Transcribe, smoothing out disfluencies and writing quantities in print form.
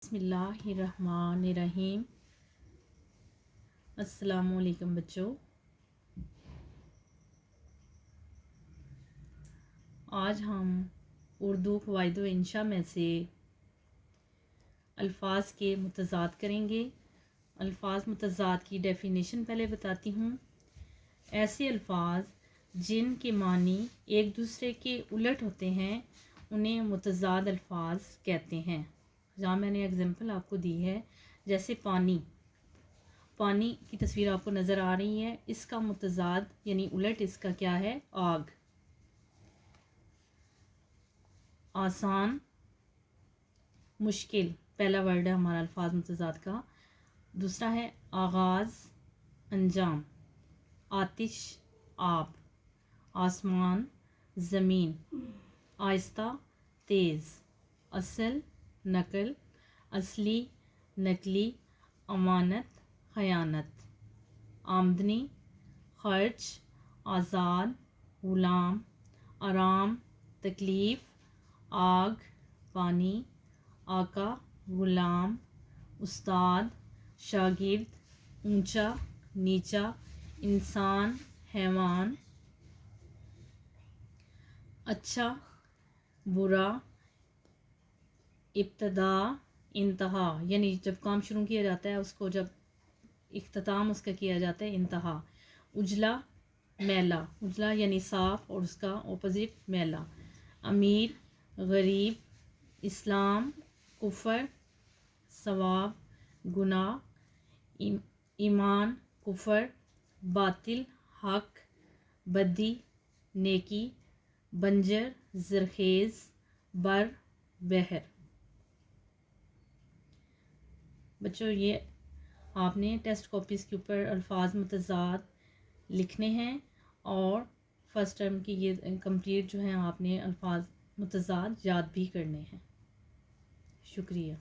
बिस्मिल्लाहिर्रहमानिर्रहीम। अस्सलामु अलैकुम बच्चों। आज हम उर्दू क़वाइद व इंशा में से अल्फाज के मुतज़ाद करेंगे। अल्फाज मुतज़ाद की डेफिनेशन पहले बताती हूँ। ऐसे अल्फाज जिनके मानी एक दूसरे के उलट होते हैं उन्हें मुतज़ाद अल्फाज कहते हैं। जहाँ मैंने एग्जांपल आपको दी है, जैसे पानी की तस्वीर आपको नज़र आ रही है, इसका मुतज़ाद यानी उलट इसका क्या है? आग। आसान, मुश्किल पहला वर्ड है हमारा अल्फाज मुतज़ाद का। दूसरा है आगाज़, अंजाम। आतिश, आब। आसमान, ज़मीन। आहिस्ता, तेज़। असल, नकल। असली, नकली। अमानत, खयानत। आमदनी, खर्च। आज़ाद, ग़ुलाम। आराम, तकलीफ़। आग, पानी। आका, ग़ुलाम। उस्ताद, शागिर्द। ऊंचा, नीचा। इंसान, हैवान। अच्छा, बुरा। इब्तदा, इंतहा, यानी जब काम शुरू किया जाता है उसको जब इख्तिताम उसका किया जाता है इंतहा। उजला, मैला। उजला यानी साफ़ और उसका ऑपोजिट मैला। अमीर, गरीब। इस्लाम, कुफ़र। सवाब, गुनाह। ईमान, कुफ़र। बातिल, हक। बदी, नेकी। बंजर, ज़रखेज़। बर, बहर। बच्चों, ये आपने टेस्ट कॉपीज़ के ऊपर अल्फाज मुतज़ाद लिखने हैं और फर्स्ट टर्म की ये कंप्लीट जो है आपने अल्फाज मुतज़ाद याद भी करने हैं। शुक्रिया।